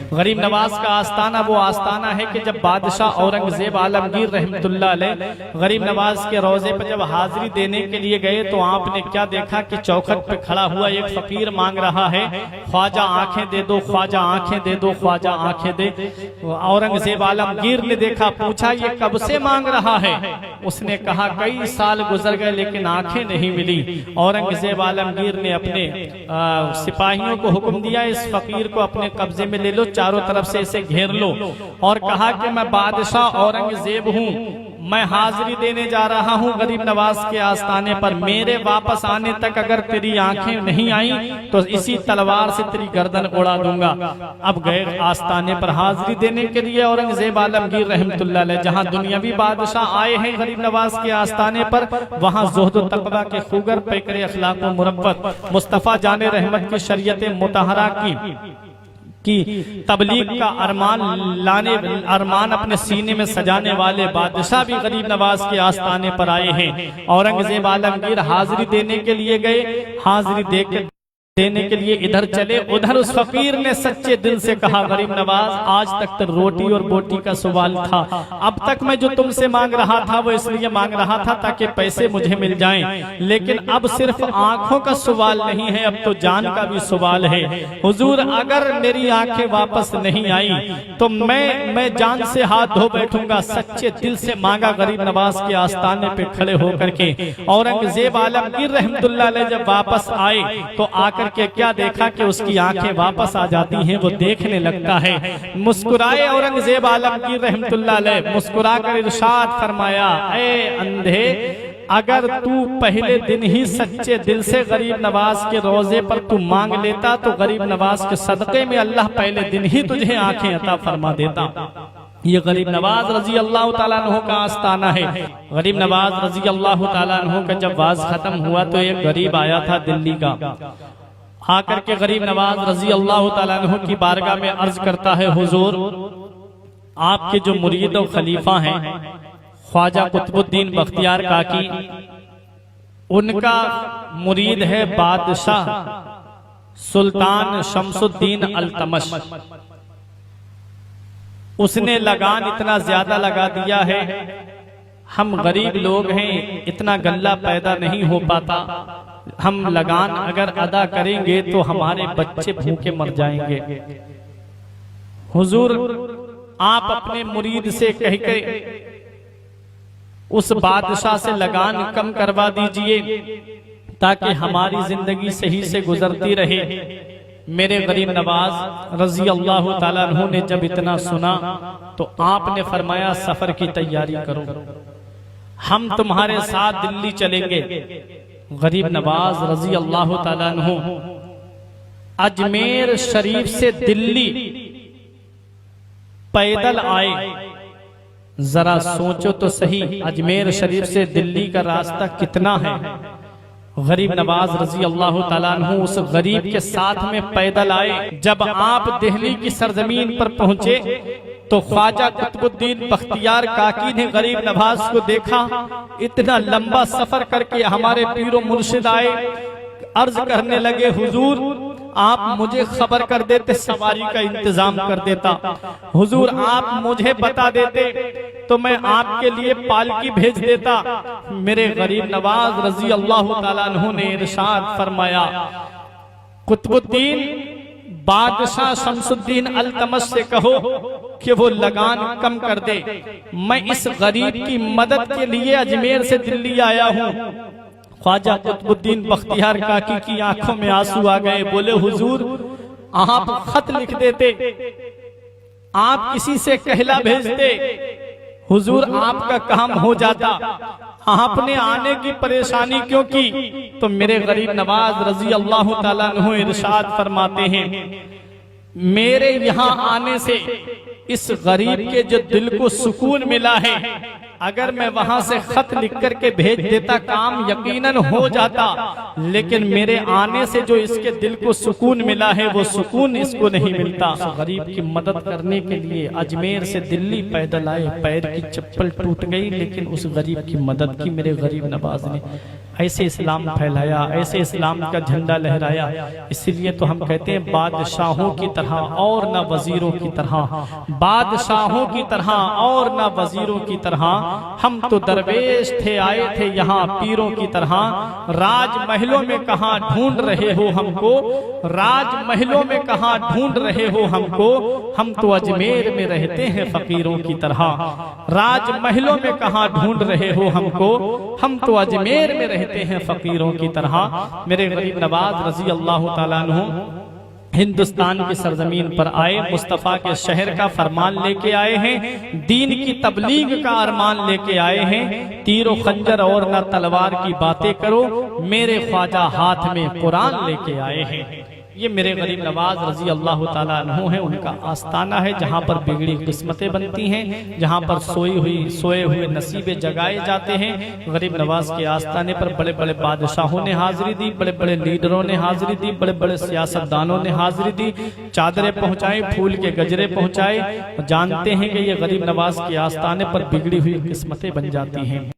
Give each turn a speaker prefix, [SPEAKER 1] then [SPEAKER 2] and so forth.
[SPEAKER 1] गरीब नवाज का आस्थाना वो आस्थाना है कि जब बादशाह औरंगजेब आलमगीर रहमतुल्लाह अलैह गरीब नवाज के रोजे पर जब हाजिरी देने के लिए गए तो आपने क्या देखा कि चौखट पे खड़ा हुआ एक फकीर मांग रहा है, ख्वाजा आंखें दे दो, ख्वाजा आंखें दे दो, ख्वाजा आंखें दे। औरंगजेब आलमगीर ने देखा, पूछा ये कब से मांग रहा है? उसने कहा कई साल गुजर गए लेकिन आंखें नहीं मिली। औरंगजेब आलमगीर ने अपने सिपाहियों को हुक्म दिया, इस फकीर को अपने कब्जे में ले लो, चारों तरफ से इसे घेर लो, और कहा कि मैं बादशाह औरंगजेब हूँ, मैं हाजिरी देने जा रहा हूँ गरीब नवाज के आस्थाने पर, मेरे वापस आने तक अगर तेरी आंखें नहीं आई तो इसी तलवार से तेरी गर्दन उड़ा दूंगा। अब गए आस्थाने पर हाजिरी देने के लिए औरंगजेब आलमगीर रहमतुल्लाह अलैह। जहाँ दुनियावी बादशाह आए हैं गरीब नवाज के आस्थाने पर, वहाँ ज़ुहद व तक़वा के खूगर पैकरे अखलाक व मुरब्बत मुस्तफ़ा जाने रहमत की शरीयत मुतहरा की तबलीग का अरमान अपने सीने में सजाने वाले बादशाह भी गरीब नवाज के आस्थाने पर आए हैं। औरंगजेब आलमगीर हाजिरी देने के लिए गए, हाजिरी देने के लिए इधर चले, उधर उस फकीर ने सच्चे दिल से कहा, गरीब नवाज आज तक तो रोटी और बोटी का सवाल था, अब तक मैं जो तुमसे मांग रहा था वो इसलिए मांग रहा था ताकि पैसे मुझे मिल जाएं, लेकिन अब सिर्फ आंखों का सवाल नहीं है, अब तो जान का भी सवाल है। हुजूर अगर मेरी आंखें वापस नहीं आई तो मैं जान से हाथ धो बैठूंगा। सच्चे दिल से मांगा गरीब नवाज के आस्थाने पे खड़े होकर के। औरंगजेब आलमगीर रहमतुल्लाह अलैह जब वापस आए तो आकर के क्या देखा कि उसकी आंखें वापस आ जाती हैं, वो देखने लगता है। मुस्कुराए औरंगजेब आलमगीर रहमतुल्लाह अलैह, मुस्कुरा कर इरशाद फरमाया, ऐ अंधे, अगर तू पहले दिन ही सच्चे दिल से गरीब नवाज के रोजे पर तू मांग लेता तो गरीब नवाज के सदक़े में अल्लाह पहले दिन ही तुझे आंखें अता फरमा देता। ये गरीब नवाज रजी अल्लाह ताला अन्हु का आस्थाना है। गरीब नवाज रजी अल्लाह ताला अन्हु का जब वाज खत्म हुआ तो एक गरीब आया था दिल्ली का, आकर के गरीब नवाज रजी अल्लाह ताला अन्हु की बारगाह में अर्ज करता है, हुजूर आपके जो मुरीद और खलीफा हैं ख्वाजा कुतुबुद्दीन बख्तियार काकी, उनका मुरीद है बादशाह सुल्तान शमसुद्दीन अल्तमश। उसने लगान इतना ज्यादा लगा दिया है, हम गरीब लोग हैं, इतना गल्ला पैदा नहीं हो पाता, हम लगान अगर अदा करेंगे तो हमारे बच्चे भूखे मर जाएंगे। हुजूर आप अपने मुरीद से कह के उस बादशाह से लगान कम करवा दीजिए ताकि हमारी जिंदगी सही से गुजरती रहे। मेरे गरीब नवाज रजी अल्लाह ताला अन्हु ने जब इतना सुना तो आपने फरमाया, सफर की तैयारी करो, हम तुम्हारे साथ दिल्ली चलेंगे। गरीब नवाज रजी अल्लाह ताला अन्हु अजमेर शरीफ से दिल्ली पैदल आए। जरा सोचो तो सही, अजमेर शरीफ से दिल्ली का रास्ता कितना है। गरीब नवाज रजी अल्लाह ताला अन्हु उस गरीब के साथ में पैदल आए। जब आप दिल्ली की सरजमीन पर पहुंचे तो ख्वाजा कुतुबुद्दीन बख्तियार काकी ने गरीब नवाज को देखा, इतना लंबा सफर करके हमारे पीरो मुर्शिद आए, अर्ज करने लगे, हुजूर आप मुझे खबर कर देते, सवारी का इंतजाम कर देता, हुजूर आप मुझे बता देते तो मैं आपके लिए पालकी भेज देता। मेरे गरीब नवाज रजी अल्लाह ताला अन्हु ने इरशाद फरमाया, कुतुबुद्दीन बादशाह शमसुद्दीन अल्तमश से कहो कि वो लगान कम कर दे, मैं इस गरीब की मदद के लिए अजमेर से दिल्ली आया हूँ। ख्वाजा कुतुबुद्दीन बख्तियार काकी की आंखों में आंसू आ गए, बोले, हुजूर आप खत लिख देते, आप किसी से कहला भेजते, हुजूर आपका काम हो जाता, आपने आने की परेशानी क्यों की? तो मेरे गरीब नवाज रजी अल्लाह ताला अन्हु इरशाद फरमाते हैं, मेरे यहाँ आने से इस गरीब के जो दिल को सुकून मिला है, अगर मैं वहां से खत लिख करके भेज देता काम यकीनन हो जाता, लेकिन मेरे आने से जो इसके दिल को सुकून मिला है वो सुकून इसको नहीं मिलता। गरीब की मदद करने के लिए अजमेर से दिल्ली पैदल आए, पैर की चप्पल टूट गई, लेकिन उस गरीब की मदद की मेरे गरीब नवाज ने। ऐसे इस्लाम फैलाया, ऐसे इस्लाम का झंडा लहराया। इसीलिए तो हम कहते हैं बादशाहों की तरह और न वजीरों की तरह, बादशाहों की तरह और न वजीरों की तरह। हम तो दरवेश थे, आए थे यहाँ पीरों की तरह। राजमहलों में कहाँ ढूंढ रहे हो हमको, राजमहलों में कहाँ ढूंढ रहे हो हमको, हम तो अजमेर में रहते हैं फकीरों की तरह। राजमहलों में कहाँ ढूंढ रहे हो हमको, हम तो अजमेर में रहते हैं फकीरों की तरह। मेरे गरीब नवाज रजी अल्लाह ताला अन्हु हिंदुस्तान की सरजमीन पर आए, मुस्तफ़ा के शहर का फरमान लेके आए हैं, दीन की तबलीग का अरमान लेके आए हैं। तीरो खंजर और न तलवार की बातें करो, मेरे ख्वाजा हाथ में कुरान लेके आए हैं। ये मेरे गरीब नवाज रजी अल्लाह ताला अन्हु है, उनका आस्ताना है जहाँ पर बिगड़ी किस्मतें बनती हैं, जहाँ पर सोए हुए नसीबे जगाए जाते हैं। गरीब नवाज के आस्ताने पर बड़े बड़े बादशाहों ने हाजिरी दी, बड़े बड़े लीडरों ने हाजिरी दी, बड़े बड़े सियासतदानों ने हाजिरी दी, चादरें पहुँचाई, फूल के गजरे पहुँचाए। जानते हैं कि ये गरीब नवाज के आस्ताने पर बिगड़ी हुई किस्मतें बन जाती हैं।